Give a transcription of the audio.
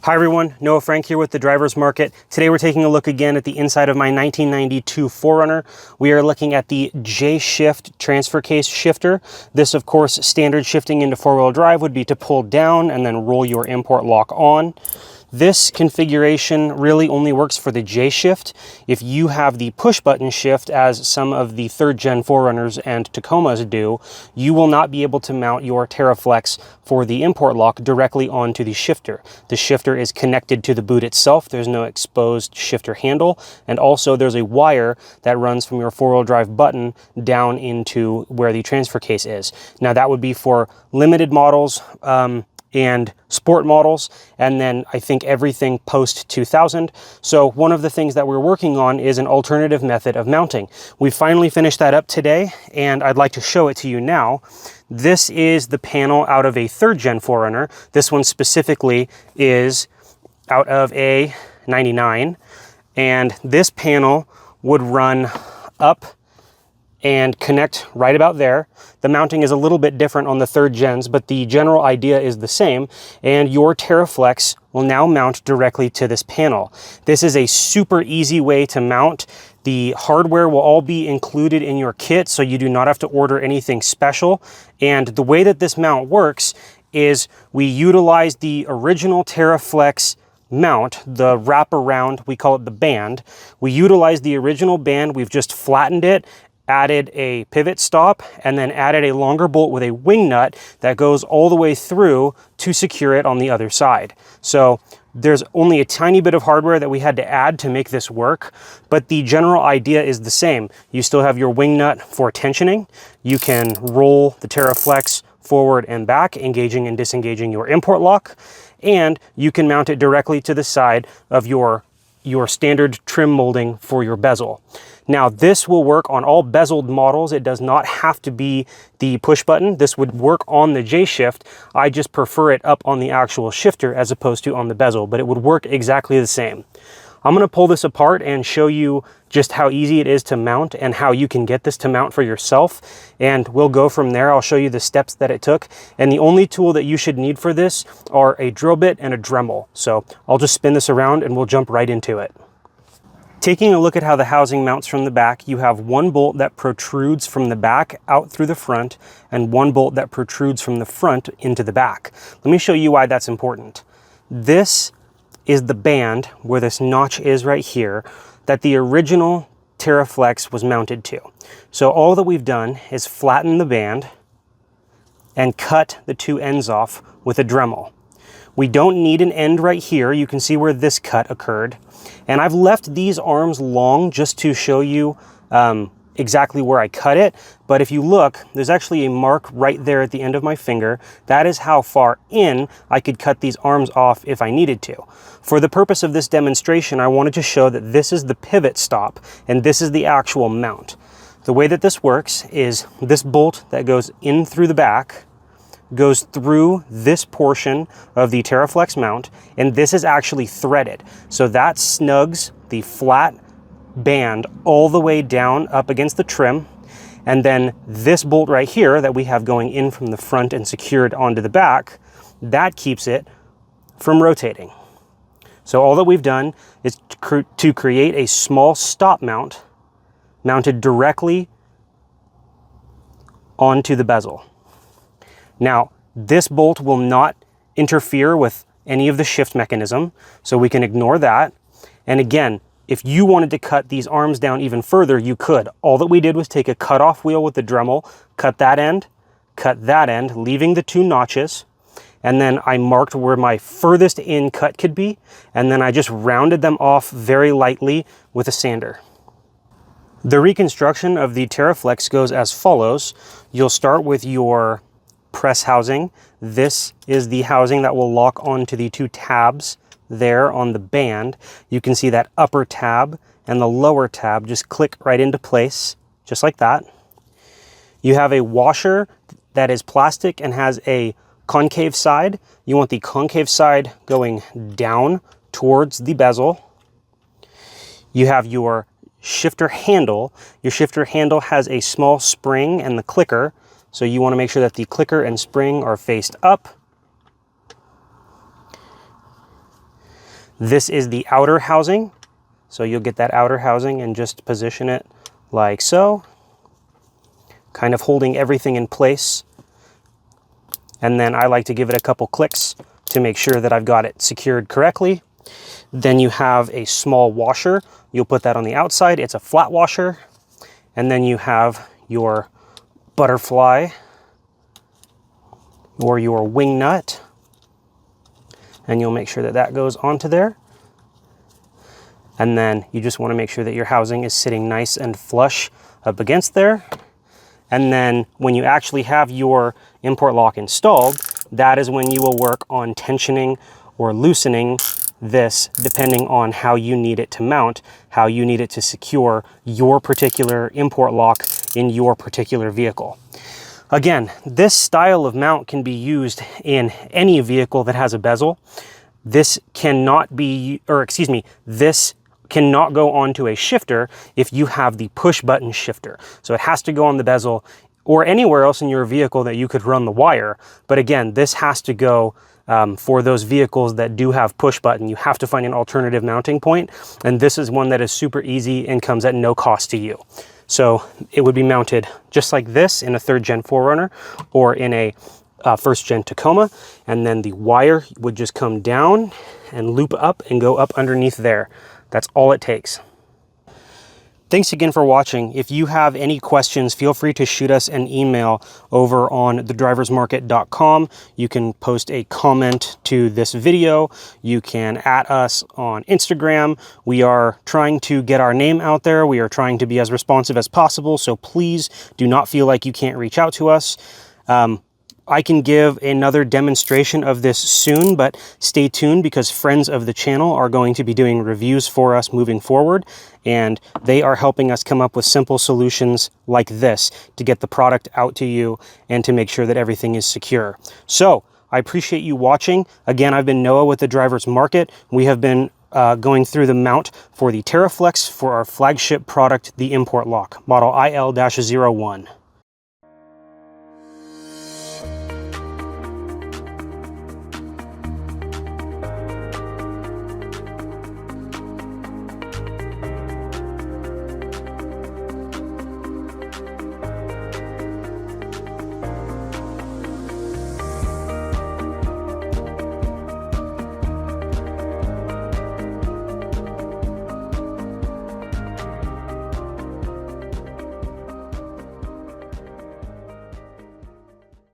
Hi everyone, Noah Frank here with the Driver's Market. Today we're taking a look again at the inside of my 1992 4Runner. We are looking at the J-Shift transfer case shifter. This, of course, standard shifting into four-wheel drive would be to pull down and then roll your import lock on. This configuration really only works for the J-Shift. If you have the push button shift, as some of the third gen 4Runners and Tacomas do, you will not be able to mount your TerraFlex for the import lock directly onto the shifter. The shifter is connected to the boot itself. There's no exposed shifter handle. And also there's a wire that runs from your four-wheel drive button down into where the transfer case is. Now that would be for limited models, and sport models, and then I think everything post 2000. So one of the things that we're working on is an alternative method of mounting. We finally finished that up today, and I'd like to show it to you now. This is the panel out of a third gen 4Runner. This one specifically is out of a 99, and this panel would run up and connect right about there. The mounting is a little bit different on the third gens, but the general idea is the same, and your TerraFlex will now mount directly to this panel. This is a super easy way to mount. The hardware will all be included in your kit, so you do not have to order anything special. And the way that this mount works is we utilize the original TerraFlex mount, the wraparound, we call it the band. We utilize the original band, we've just flattened it, added a pivot stop, and then added a longer bolt with a wing nut that goes all the way through to secure it on the other side. So there's only a tiny bit of hardware that we had to add to make this work, but the general idea is the same. You still have your wing nut for tensioning. You can roll the TerraFlex forward and back, engaging and disengaging your import lock, and you can mount it directly to the side of your standard trim molding for your bezel. Now this will work on all bezeled models. It does not have to be the push button. This would work on the J-Shift. I just prefer it up on the actual shifter as opposed to on the bezel, but it would work exactly the same. I'm gonna pull this apart and show you just how easy it is to mount and how you can get this to mount for yourself. And we'll go from there. I'll show you the steps that it took. And the only tool that you should need for this are a drill bit and a Dremel. So I'll just spin this around and we'll jump right into it. Taking a look at how the housing mounts from the back, you have one bolt that protrudes from the back out through the front and one bolt that protrudes from the front into the back. Let me show you why that's important. This is the band where this notch is right here that the original TerraFlex was mounted to. So all that we've done is flatten the band and cut the two ends off with a Dremel. We don't need an end right here. You can see where this cut occurred. And I've left these arms long just to show you exactly where I cut it. But if you look, there's actually a mark right there at the end of my finger. That is how far in I could cut these arms off if I needed to. For the purpose of this demonstration, I wanted to show that this is the pivot stop and this is the actual mount. The way that this works is this bolt that goes in through the back goes through this portion of the TerraFlex mount, and this is actually threaded. So that snugs the flat band all the way down up against the trim, and then this bolt right here that we have going in from the front and secured onto the back, that keeps it from rotating. So all that we've done is to create a small stop mount mounted directly onto the bezel. Now, this bolt will not interfere with any of the shift mechanism, so we can ignore that. And again, if you wanted to cut these arms down even further, you could. All that we did was take a cutoff wheel with the Dremel, cut that end, leaving the two notches, and then I marked where my furthest in cut could be, and then I just rounded them off very lightly with a sander. The reconstruction of the TerraFlex goes as follows. You'll start with your press housing. This is the housing that will lock onto the two tabs there on the band. You can see that upper tab and the lower tab just click right into place, just like that. You have a washer that is plastic and has a concave side. You want the concave side going down towards the bezel. You have your shifter handle. Your shifter handle has a small spring and the clicker. So you want to make sure that the clicker and spring are faced up. This is the outer housing. So you'll get that outer housing and just position it like so, kind of holding everything in place. And then I like to give it a couple clicks to make sure that I've got it secured correctly. Then you have a small washer. You'll put that on the outside. It's a flat washer. And then you have your butterfly or your wing nut. And you'll make sure that that goes onto there. And then you just want to make sure that your housing is sitting nice and flush up against there. And then when you actually have your ImportLock installed, that is when you will work on tensioning or loosening this, depending on how you need it to mount, how you need it to secure your particular ImportLock in your particular vehicle. Again, this style of mount can be used in any vehicle that has a bezel. This cannot be, or excuse me, this cannot go onto a shifter if you have the push button shifter. So it has to go on the bezel or anywhere else in your vehicle that you could run the wire. But again, this has to go for those vehicles that do have push button. You have to find an alternative mounting point. And this is one that is super easy and comes at no cost to you. So it would be mounted just like this in a 3rd gen 4Runner or in a 1st gen Tacoma. And then the wire would just come down and loop up and go up underneath there. That's all it takes. Thanks again for watching. If you have any questions, feel free to shoot us an email over on thedriversmarket.com. You can post a comment to this video. You can @ us on Instagram. We are trying to get our name out there. We are trying to be as responsive as possible. So please do not feel like you can't reach out to us. I can give another demonstration of this soon, but stay tuned because friends of the channel are going to be doing reviews for us moving forward, and they are helping us come up with simple solutions like this to get the product out to you and to make sure that everything is secure. So I appreciate you watching. Again, I've been Noah with the Drivers Market. We have been going through the mount for the TerraFlex for our flagship product, the ImportLock, model IL-01.